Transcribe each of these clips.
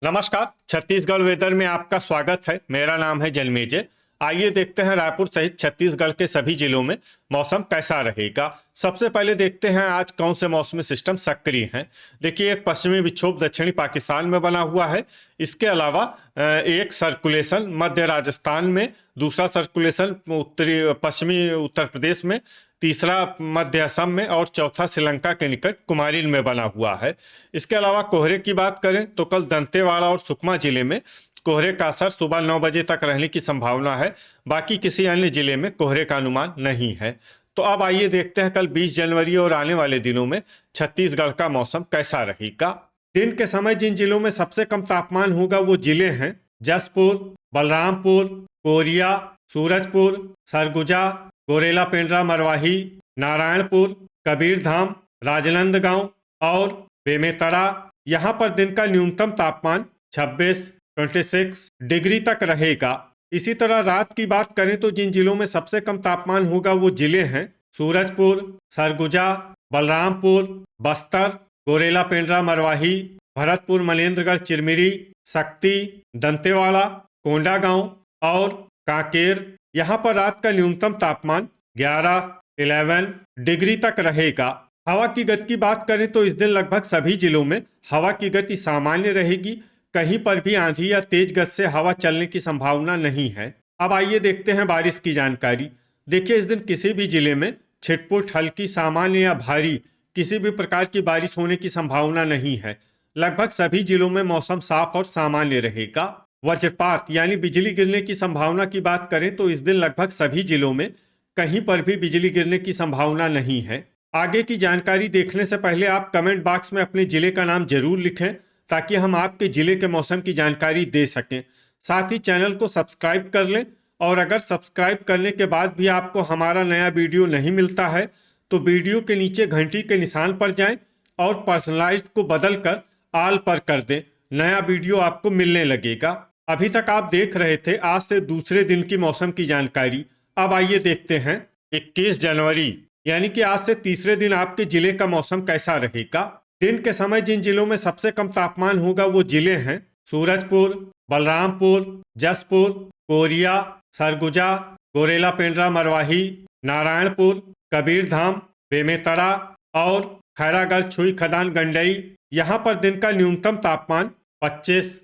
नमस्कार। छत्तीसगढ़ वेदर में आपका स्वागत है। मेरा नाम है जन्मेजय। आइए देखते हैं रायपुर सहित छत्तीसगढ़ के सभी जिलों में मौसम कैसा रहेगा। सबसे पहले देखते हैं आज कौन से मौसमी सिस्टम सक्रिय हैं। देखिए, एक पश्चिमी विक्षोभ दक्षिणी पाकिस्तान में बना हुआ है। इसके अलावा एक सर्कुलेशन मध्य राजस्थान में, दूसरा सर्कुलेशन उत्तरी पश्चिमी उत्तर प्रदेश में, तीसरा मध्य असम में और चौथा श्रीलंका के निकट कुमारिन में बना हुआ है। इसके अलावा कोहरे की बात करें तो कल दंतेवाड़ा और सुकमा जिले में कोहरे का असर सुबह 9 बजे तक रहने की संभावना है। बाकी किसी अन्य जिले में कोहरे का अनुमान नहीं है। तो अब आइए देखते हैं कल 20 जनवरी और आने वाले दिनों में छत्तीसगढ़ का मौसम कैसा रहेगा। दिन के समय जिन जिलों में सबसे कम तापमान होगा वो जिले हैं जसपुर, बलरामपुर, कोरिया, सूरजपुर, सरगुजा, गोरेला पेंड्रा मरवाही, नारायणपुर, कबीरधाम, राजनांदगांव और बेमेतरा। यहाँ पर दिन का न्यूनतम तापमान 26 डिग्री तक रहेगा। इसी तरह रात की बात करें तो जिन जिलों में सबसे कम तापमान होगा वो जिले हैं सूरजपुर, सरगुजा, बलरामपुर, बस्तर, गोरेला पेंड्रा मरवाही, भरतपुर मनेन्द्रगढ़ चिरमिरी, शक्ति, दंतेवाड़ा, कोंडागांव और कांकेर। यहाँ पर रात का न्यूनतम तापमान 11 डिग्री तक रहेगा। हवा की गति की बात करें तो इस दिन लगभग सभी जिलों में हवा की गति सामान्य रहेगी। कहीं पर भी आंधी या तेज गति से हवा चलने की संभावना नहीं है। अब आइए देखते हैं बारिश की जानकारी। देखिए, इस दिन किसी भी जिले में छिटपुट, हल्की, सामान्य या भारी किसी भी प्रकार की बारिश होने की संभावना नहीं है। लगभग सभी जिलों में मौसम साफ और सामान्य रहेगा। वज्रपात यानी बिजली गिरने की संभावना की बात करें तो इस दिन लगभग सभी जिलों में कहीं पर भी बिजली गिरने की संभावना नहीं है। आगे की जानकारी देखने से पहले आप कमेंट बॉक्स में अपने जिले का नाम जरूर लिखें ताकि हम आपके जिले के मौसम की जानकारी दे सकें। साथ ही चैनल को सब्सक्राइब कर लें और अगर सब्सक्राइब करने के बाद भी आपको हमारा नया वीडियो नहीं मिलता है तो वीडियो के नीचे घंटी के निशान पर जाएं और पर्सनलाइज्ड को बदलकर ऑल पर कर दें। नया वीडियो आपको मिलने लगेगा। अभी तक आप देख रहे थे आज से दूसरे दिन की मौसम की जानकारी। अब आइए देखते हैं 21 जनवरी यानी कि आज से तीसरे दिन आपके जिले का मौसम कैसा रहेगा। दिन के समय जिन जिलों में सबसे कम तापमान होगा वो जिले हैं सूरजपुर, बलरामपुर, जसपुर, कोरिया, सरगुजा, गोरेला पेंड्रा मरवाही, नारायणपुर, कबीरधाम, बेमेतरा और खैरागढ़ छुई खदान गंडई। यहाँ पर दिन का न्यूनतम तापमान 25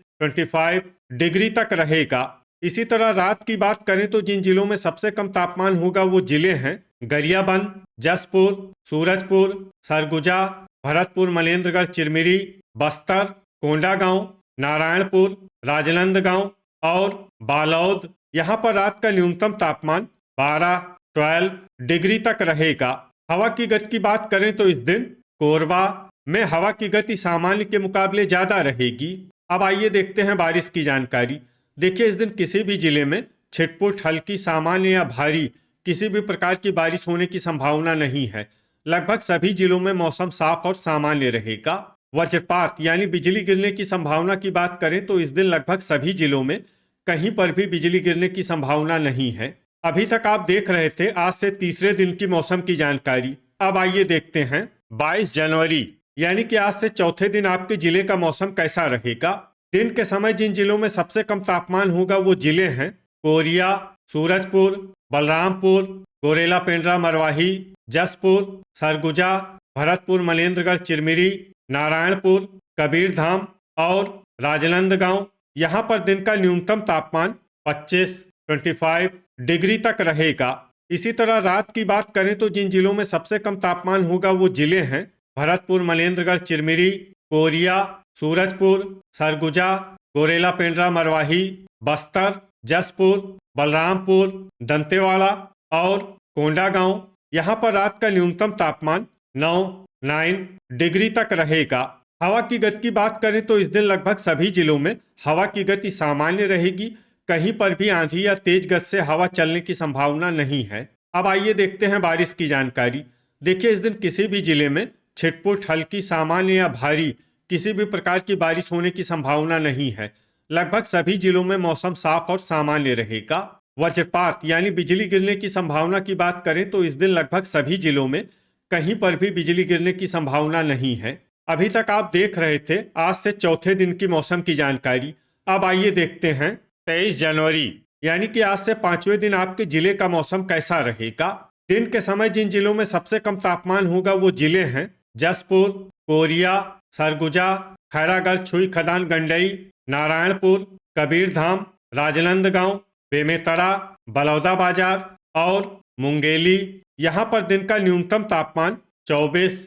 डिग्री तक रहेगा। इसी तरह रात की बात करें तो जिन जिलों में सबसे कम तापमान होगा वो जिले हैं गरियाबंद, जसपुर, सूरजपुर, सरगुजा, भरतपुर मनेन्द्रगढ़ चिरमिरी, बस्तर, कोंडागांव, नारायणपुर, राजनांदगांव और बालोद। यहाँ पर रात का न्यूनतम तापमान 12 डिग्री तक रहेगा। हवा की गति की बात करें तो इस दिन कोरबा में हवा की गति सामान्य के मुकाबले ज्यादा रहेगी। अब आइए देखते हैं बारिश की जानकारी। देखिए, इस दिन किसी भी जिले में छिटपुट, हल्की, सामान्य या भारी किसी भी प्रकार की बारिश होने की संभावना नहीं है। लगभग सभी जिलों में मौसम साफ और सामान्य रहेगा। वज्रपात यानी बिजली गिरने की संभावना की बात करें तो इस दिन लगभग सभी जिलों में कहीं पर भी बिजली गिरने की संभावना नहीं है। अभी तक आप देख रहे थे आज से तीसरे दिन की मौसम की जानकारी। अब आइए देखते हैं 22 जनवरी यानी कि आज से चौथे दिन आपके जिले का मौसम कैसा रहेगा। दिन के समय जिन जिलों में सबसे कम तापमान होगा वो जिले हैं कोरिया, सूरजपुर, बलरामपुर, गोरेला पेंड्रा मरवाही, जसपुर, सरगुजा, भरतपुर मनेन्द्रगढ़ चिरमिरी, नारायणपुर, कबीरधाम और राजनांदगांव। यहाँ पर दिन का न्यूनतम तापमान 25 डिग्री तक रहेगा। इसी तरह रात की बात करें तो जिन जिलों में सबसे कम तापमान होगा वो जिले हैं भरतपुर मनेन्द्रगढ़ चिरमिरी, कोरिया, सूरजपुर, सरगुजा, गोरेला पेंड्रा मरवाही, बस्तर, जसपुर, बलरामपुर, दंतेवाड़ा और कोंडागांव। यहाँ पर रात का न्यूनतम तापमान 9 डिग्री तक रहेगा। हवा की गति की बात करें तो इस दिन लगभग सभी जिलों में हवा की गति सामान्य रहेगी। कहीं पर भी आंधी या तेज गति से हवा चलने की संभावना नहीं है। अब आइए देखते हैं बारिश की जानकारी। देखिए, इस दिन किसी भी जिले में छिटपुट, हल्की, सामान्य या भारी किसी भी प्रकार की बारिश होने की संभावना नहीं है। लगभग सभी जिलों में मौसम साफ और सामान्य रहेगा। वज्रपात यानी बिजली गिरने की संभावना की बात करें तो इस दिन लगभग सभी जिलों में कहीं पर भी बिजली गिरने की संभावना नहीं है। अभी तक आप देख रहे थे आज से चौथे दिन की मौसम की जानकारी। अब आइए देखते हैं 23 जनवरी यानी कि आज से पांचवें दिन आपके जिले का मौसम कैसा रहेगा। दिन के समय जिन जिलों में सबसे कम तापमान होगा वो जिले हैं जसपुर, कोरिया, सरगुजा, खैरागढ़, छुई, खदान, गंडई, नारायणपुर, कबीरधाम, राजनांदगांव, बेमेतरा, बलौदा बाजार और मुंगेली। यहाँ पर दिन का न्यूनतम तापमान 24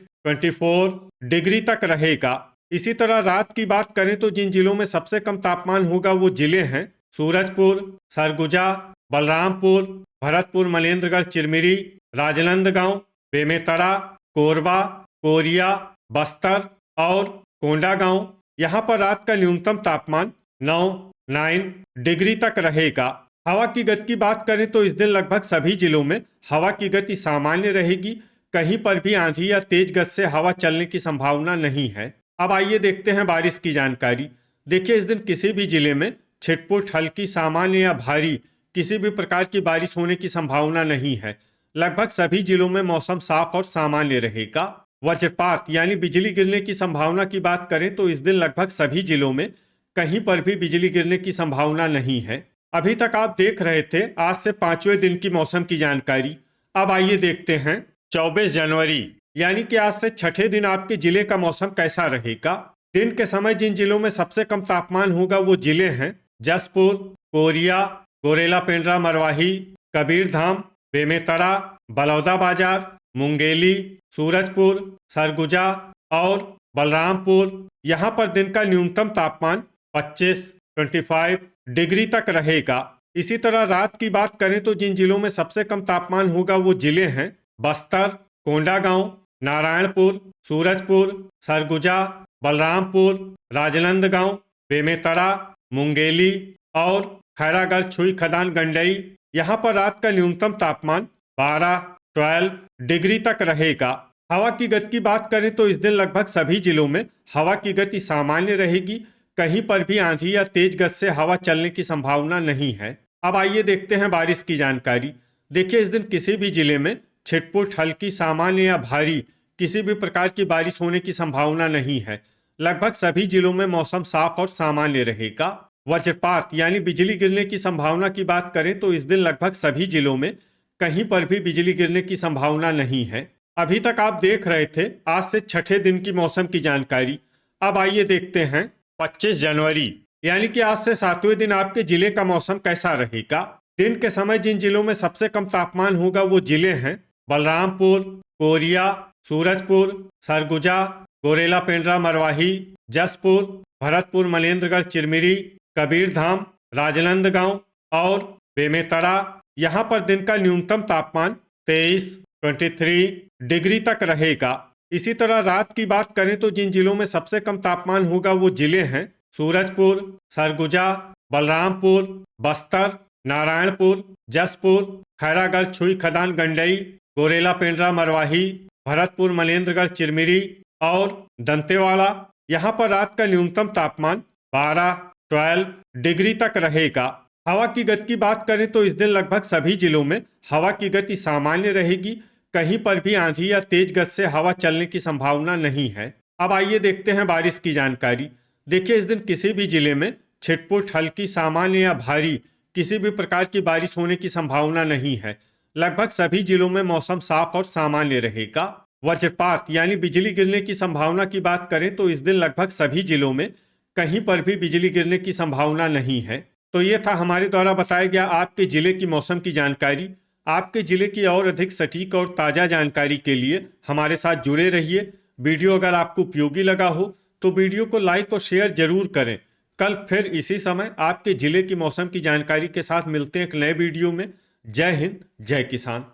डिग्री तक रहेगा। इसी तरह रात की बात करें तो जिन जिलों में सबसे कम तापमान होगा वो जिले हैं सूरजपुर, सरगुजा, बलरामपुर, भरतपुर, मनेन्द्रगढ़, चिरमिरी, राजनांदगांव, बेमेतरा, कोरबा, कोरिया, बस्तर और कोंडागांव। यहाँ पर रात का न्यूनतम तापमान 9 डिग्री तक रहेगा। हवा की गति की बात करें तो इस दिन लगभग सभी जिलों में हवा की गति सामान्य रहेगी। कहीं पर भी आंधी या तेज गति से हवा चलने की संभावना नहीं है। अब आइए देखते हैं बारिश की जानकारी। देखिए, इस दिन किसी भी जिले में छिटपुट, हल्की, सामान्य या भारी किसी भी प्रकार की बारिश होने की संभावना नहीं है। लगभग सभी जिलों में मौसम साफ और सामान्य रहेगा। वज्रपात यानी बिजली गिरने की संभावना की बात करें तो इस दिन लगभग सभी जिलों में कहीं पर भी बिजली गिरने की संभावना नहीं है। अभी तक आप देख रहे थे आज से पांचवें दिन की मौसम की जानकारी। अब आइए देखते हैं 24 जनवरी यानी कि आज से छठे दिन आपके जिले का मौसम कैसा रहेगा। दिन के समय जिन जिलों में सबसे कम तापमान होगा वो जिले हैं जसपुर, कोरिया, गोरेला, पेंड्रा, मरवाही, कबीरधाम, बेमेतरा, बलौदा बाजार, मुंगेली, सूरजपुर, सरगुजा और बलरामपुर। यहाँ पर दिन का न्यूनतम तापमान 25 डिग्री तक रहेगा। इसी तरह रात की बात करें तो जिन जिलों में सबसे कम तापमान होगा वो जिले हैं बस्तर, कोंडागांव, नारायणपुर, सूरजपुर, सरगुजा, बलरामपुर, राजनांदगांव, बेमेतरा, मुंगेली और खैरागढ़, छुई, खदान, गंडई। यहाँ पर रात का न्यूनतम तापमान 12 डिग्री तक रहेगा। हवा की गति की बात करें तो इस दिन लगभग सभी जिलों में हवा की गति सामान्य रहेगी। कहीं पर भी आंधी या तेज गति से हवा चलने की संभावना नहीं है। अब आइए देखते हैं बारिश की जानकारी। देखिए, इस दिन किसी भी जिले में छिटपुट, हल्की, सामान्य या भारी किसी भी प्रकार की बारिश होने की संभावना नहीं है। लगभग सभी जिलों में मौसम साफ और सामान्य रहेगा। वज्रपात यानी बिजली गिरने की संभावना की बात करें तो इस दिन लगभग सभी जिलों में कहीं पर भी बिजली गिरने की संभावना नहीं है। अभी तक आप देख रहे थे आज से छठे दिन की मौसम की जानकारी। अब आइए देखते हैं 25 जनवरी यानी कि आज से सातवें दिन आपके जिले का मौसम कैसा रहेगा। दिन के समय जिन जिलों में सबसे कम तापमान होगा वो जिले हैं बलरामपुर, कोरिया, सूरजपुर, सरगुजा, गोरेला, पेंड्रा, मरवाही, जसपुर, भरतपुर, मनेन्द्रगढ़, चिरमिरी, कबीरधाम, राजनांदगांव और बेमेतरा। यहाँ पर दिन का न्यूनतम तापमान 23 डिग्री तक रहेगा। इसी तरह रात की बात करें तो जिन जिलों में सबसे कम तापमान होगा वो जिले हैं सूरजपुर, सरगुजा, बलरामपुर, बस्तर, नारायणपुर, जसपुर, खैरागढ़, छुई, खदान, गंडई, गोरेला, पेंड्रा, मरवाही, भरतपुर, मनेन्द्रगढ़, चिरमिरी और दंतेवाड़ा। यहाँ पर रात का न्यूनतम तापमान 12 डिग्री तक रहेगा। हवा की गति की बात करें तो इस दिन लगभग सभी जिलों में हवा की गति सामान्य रहेगी। कहीं पर भी आंधी या तेज गति से हवा चलने की संभावना नहीं है। अब आइए देखते हैं बारिश की जानकारी। देखिए, इस दिन किसी भी जिले में छिटपुट, हल्की, सामान्य या भारी किसी भी प्रकार की बारिश होने की संभावना नहीं है। लगभग सभी जिलों में मौसम साफ और सामान्य रहेगा। वज्रपात यानी बिजली गिरने की संभावना की बात करें तो इस दिन लगभग सभी जिलों में कहीं पर भी बिजली गिरने की संभावना नहीं है। तो ये था हमारे द्वारा बताया गया आपके जिले की मौसम की जानकारी। आपके जिले की और अधिक सटीक और ताज़ा जानकारी के लिए हमारे साथ जुड़े रहिए। वीडियो अगर आपको उपयोगी लगा हो तो वीडियो को लाइक और शेयर जरूर करें। कल फिर इसी समय आपके जिले की मौसम की जानकारी के साथ मिलते हैं एक नए वीडियो में। जय हिंद, जय किसान।